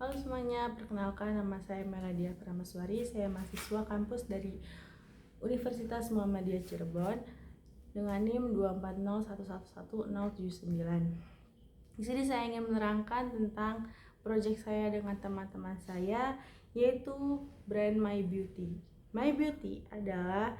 Halo semuanya, perkenalkan nama saya Meladia Pramaswari. Saya mahasiswa kampus dari Universitas Muhammadiyah Cirebon dengan NIM 240111079. Di sini saya ingin menerangkan tentang proyek saya dengan teman-teman saya, yaitu brand My Beauty. My Beauty adalah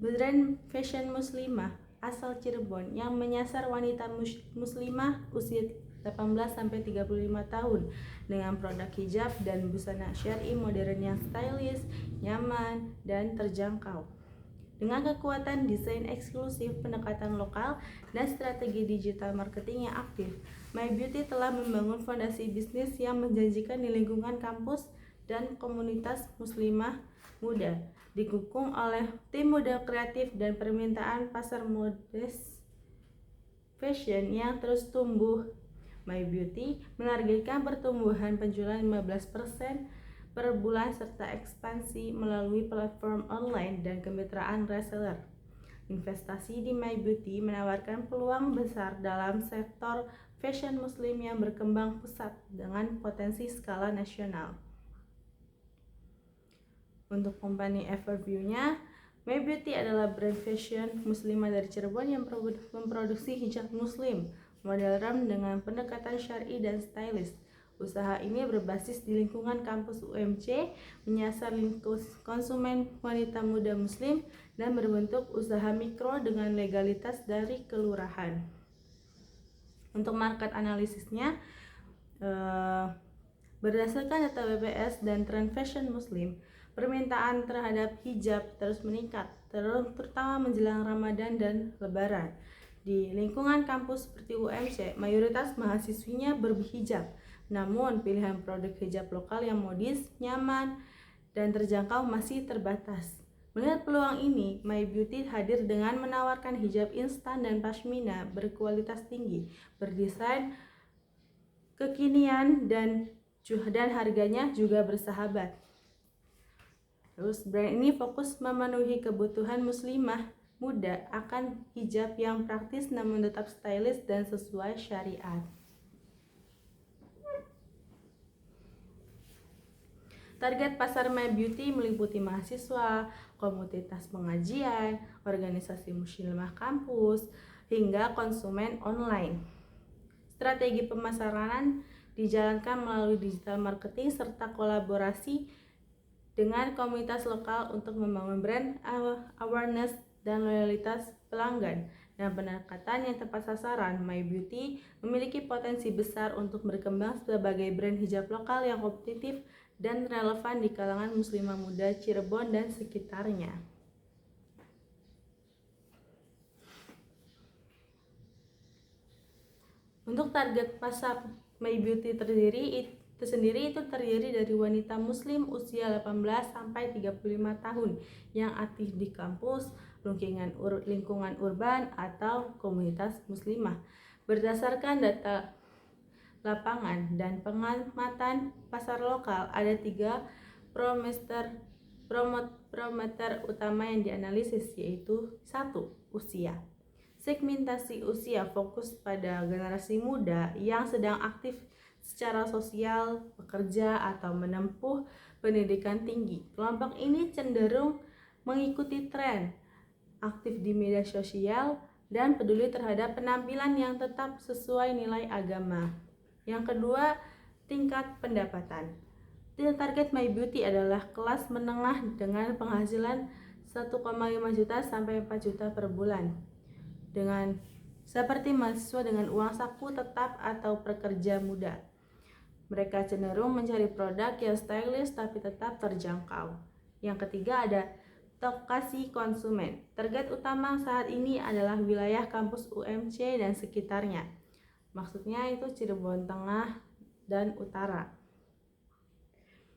brand fashion muslimah asal Cirebon yang menyasar wanita muslimah usia 18-35 tahun dengan produk hijab dan busana syar'i modern yang stylish, nyaman, dan terjangkau. Dengan kekuatan desain eksklusif, pendekatan lokal, dan strategi digital marketing yang aktif, My Beauty telah membangun fondasi bisnis yang menjanjikan di lingkungan kampus dan komunitas muslimah muda, didukung oleh tim muda kreatif dan permintaan pasar modest fashion yang terus tumbuh. My Beauty menargetkan pertumbuhan penjualan 15% per bulan serta ekspansi melalui platform online dan kemitraan reseller. Investasi di My Beauty menawarkan peluang besar dalam sektor fashion muslim yang berkembang pesat dengan potensi skala nasional. Untuk company overview-nya, My Beauty adalah brand fashion muslimah dari Cirebon yang memproduksi hijab muslim modern dengan pendekatan syar'i dan stylish. Usaha ini berbasis di lingkungan kampus UMC, menyasar konsumen wanita muda muslim, dan berbentuk usaha mikro dengan legalitas dari kelurahan. Untuk market analisisnya, berdasarkan data BPS dan tren fashion muslim, permintaan terhadap hijab terus meningkat, terutama menjelang Ramadan dan Lebaran. Di lingkungan kampus seperti UMC, mayoritas mahasiswinya berhijab, namun pilihan produk hijab lokal yang modis, nyaman, dan terjangkau masih terbatas. Melihat peluang ini, My Beauty hadir dengan menawarkan hijab instan dan pashmina berkualitas tinggi, berdesain kekinian dan harganya juga bersahabat. Terus brand ini fokus memenuhi kebutuhan muslimah muda akan hijab yang praktis namun tetap stylish dan sesuai syariat. Target pasar My Beauty meliputi mahasiswa, komunitas pengajian, organisasi muslimah kampus, hingga konsumen online. Strategi pemasaran dijalankan melalui digital marketing serta kolaborasi dengan komunitas lokal untuk membangun brand awareness dan loyalitas pelanggan. Dan pendekatan yang tepat sasaran, My Beauty memiliki potensi besar untuk berkembang sebagai brand hijab lokal yang kompetitif dan relevan di kalangan muslimah muda Cirebon dan sekitarnya. Untuk target pasar My Beauty tersendiri itu terdiri dari wanita muslim usia 18-35 tahun yang aktif di kampus, lingkungan urban, atau komunitas muslimah. Berdasarkan data lapangan dan pengamatan pasar lokal, ada 3 parameter utama yang dianalisis, yaitu 1. Usia. Segmentasi usia fokus pada generasi muda yang sedang aktif secara sosial, bekerja, atau menempuh pendidikan tinggi. Kelompok ini cenderung mengikuti tren, aktif di media sosial, dan peduli terhadap penampilan yang tetap sesuai nilai agama. Yang kedua, tingkat pendapatan. Target My Beauty adalah kelas menengah dengan penghasilan 1,5 juta sampai 4 juta per bulan. Seperti mahasiswa dengan uang saku tetap atau pekerja muda. Mereka cenderung mencari produk yang stylish tapi tetap terjangkau. Yang ketiga ada lokasi konsumen. Target utama saat ini adalah wilayah kampus UMC dan sekitarnya. Maksudnya itu Cirebon Tengah dan Utara.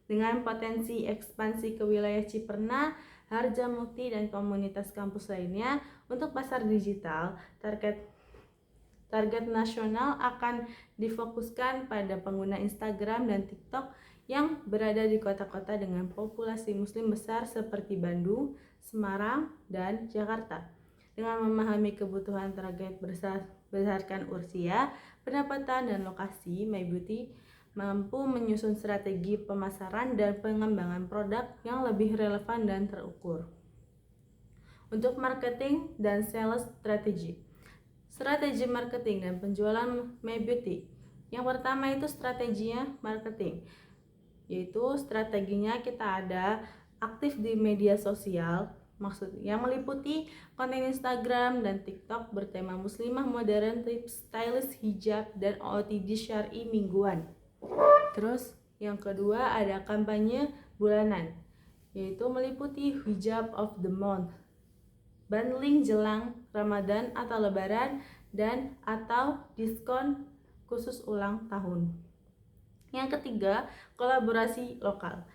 Dengan potensi ekspansi ke wilayah Ciperna, Harjamukti, dan komunitas kampus lainnya. Untuk pasar digital, target nasional akan difokuskan pada pengguna Instagram dan TikTok yang berada di kota-kota dengan populasi muslim besar seperti Bandung, Semarang, dan Jakarta. Dengan memahami kebutuhan target berdasarkan usia, pendapatan, dan lokasi, My Beauty mampu menyusun strategi pemasaran dan pengembangan produk yang lebih relevan dan terukur. Untuk marketing dan sales strategy. Strategi marketing dan penjualan My Beauty. Yang pertama itu strateginya marketing, yaitu strateginya kita ada aktif di media sosial, maksudnya meliputi konten Instagram dan TikTok bertema muslimah modern, tips stylish, hijab, dan OOTD syar'i mingguan. Terus yang kedua ada kampanye bulanan, yaitu meliputi hijab of the month, bundling jelang Ramadan atau Lebaran, dan atau diskon khusus ulang tahun. Yang ketiga, kolaborasi lokal,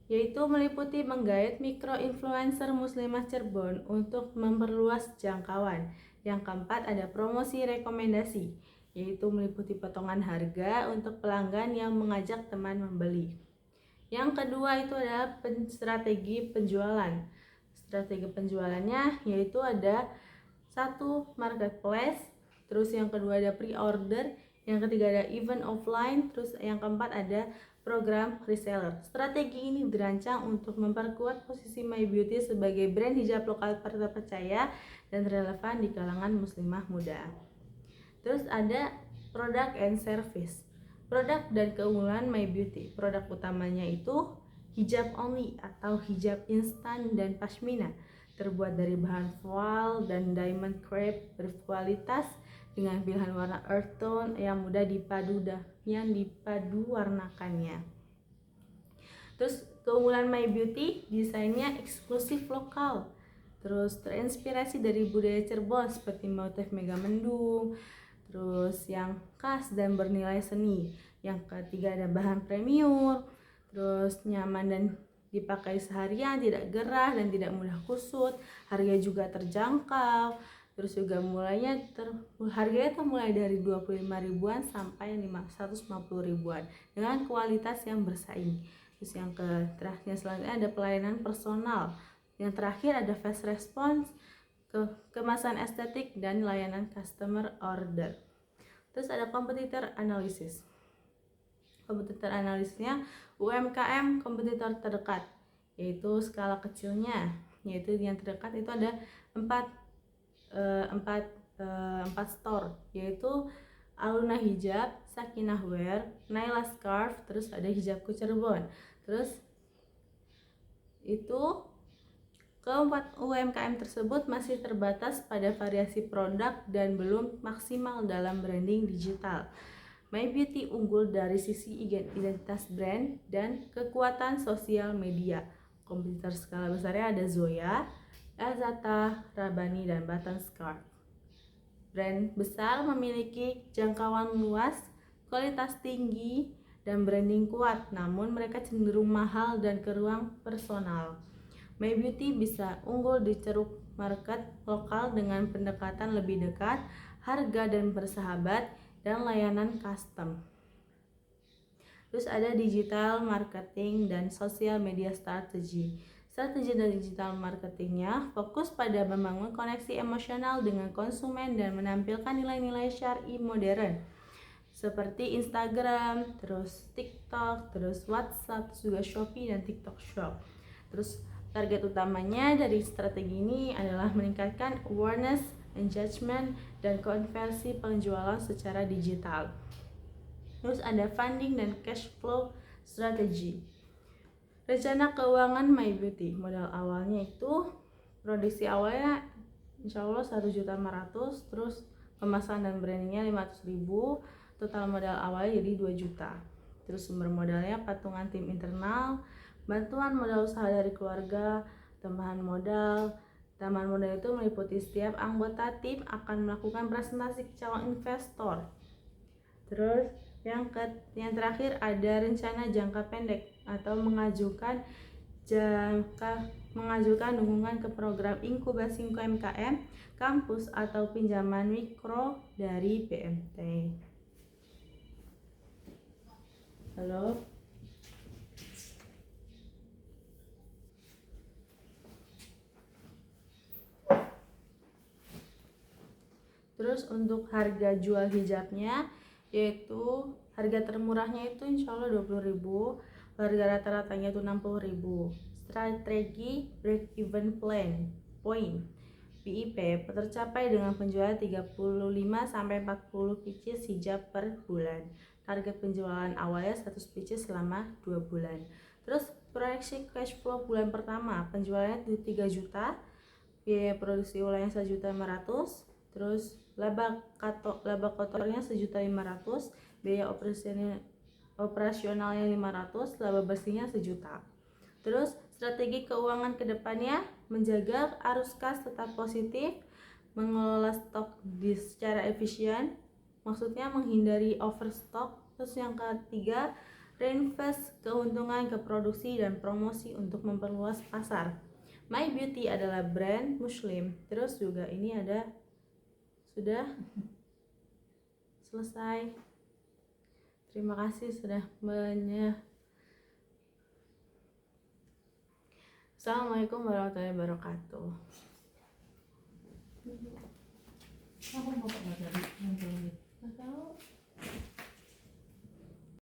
yaitu meliputi menggait mikro-influencer muslimah Cirebon untuk memperluas jangkauan. Yang keempat ada promosi rekomendasi, yaitu meliputi potongan harga untuk pelanggan yang mengajak teman membeli. Yang kedua itu adalah strategi penjualan. Strategi penjualannya yaitu ada 1. Marketplace, terus yang kedua ada pre-order, yang ketiga ada event offline, terus yang keempat ada program reseller. Strategi ini dirancang untuk memperkuat posisi My Beauty sebagai brand hijab lokal terpercaya dan relevan di kalangan muslimah muda. Terus ada product and service. Produk dan keunggulan My Beauty. Produk utamanya itu hijab only atau hijab instan dan pashmina, terbuat dari bahan voile dan diamond crepe berkualitas dengan pilihan warna earth tone yang mudah dipadu warnakannya. Terus keunggulan My Beauty, desainnya eksklusif lokal, terus terinspirasi dari budaya Cirebon seperti motif megamendung, terus yang khas dan bernilai seni. Yang ketiga ada bahan premium, terus nyaman dan dipakai seharian, tidak gerah dan tidak mudah kusut, harga juga terjangkau. Terus juga harganya tuh mulai dari 25 ribuan sampai 150 ribuan dengan kualitas yang bersaing. Terus yang terakhir selanjutnya ada pelayanan personal. Yang terakhir ada fast response, kemasan estetik, dan layanan customer order. Terus ada competitor analysis. Kompetitor analisisnya UMKM kompetitor terdekat, yaitu skala kecilnya, yaitu yang terdekat itu ada 4 store, yaitu Aluna Hijab, Sakinah Wear, Naila Scarf, terus ada Hijabku Cirebon. Terus itu keempat UMKM tersebut masih terbatas pada variasi produk dan belum maksimal dalam branding digital. My Beauty unggul dari sisi identitas brand dan kekuatan sosial media. Kompetitor skala besarnya ada Zoya, Azata, Rabani, dan Button Scarf. Brand besar memiliki jangkauan luas, kualitas tinggi, dan branding kuat, namun mereka cenderung mahal dan ke ruang personal. My Beauty bisa unggul di ceruk market lokal dengan pendekatan lebih dekat, harga dan bersahabat, dan layanan custom. Terus ada digital marketing dan social media strategy. Strategi dari digital marketingnya fokus pada membangun koneksi emosional dengan konsumen dan menampilkan nilai-nilai syar'i modern seperti Instagram, terus TikTok, terus WhatsApp, juga Shopee dan TikTok Shop. Terus target utamanya dari strategi ini adalah meningkatkan awareness, engagement, dan konversi penjualan secara digital. Terus ada funding dan cash flow strategy. Rencana keuangan My Beauty. Modal awalnya itu produksi awalnya insya Allah 1.500.000, terus pemasaran dan brandingnya 500.000, total modal awalnya jadi 2 juta. Terus sumber modalnya patungan tim internal, bantuan modal usaha dari keluarga, tambahan modal. Tambahan modal itu meliputi setiap anggota tim akan melakukan presentasi ke calon investor. Terus yang terakhir ada rencana jangka pendek atau mengajukan dukungan ke program inkubasi UMKM, kampus atau pinjaman mikro dari BMT. Halo. Terus untuk harga jual hijabnya, yaitu Harga termurahnya itu insya Allah 20.000, harga rata-ratanya itu 60.000. Strategi break even plan point BIP tercapai dengan penjualan 35-40 pieces hijab per bulan. Target penjualan awalnya 100 pieces selama 2 bulan. Terus proyeksi cash flow bulan pertama, penjualannya 3 juta, biaya produksi ulangnya 1.500.000, terus laba kotornya 1.500.000, biaya operasionalnya 500, laba bersihnya 1 juta. Terus strategi keuangan kedepannya, menjaga arus kas tetap positif, mengelola stok secara efisien, maksudnya menghindari overstock. Terus yang ketiga, reinvest keuntungan ke produksi dan promosi untuk memperluas pasar. My Beauty adalah brand muslim. Terus juga ini ada, sudah selesai. Terima kasih sudah Assalamualaikum warahmatullahi wabarakatuh.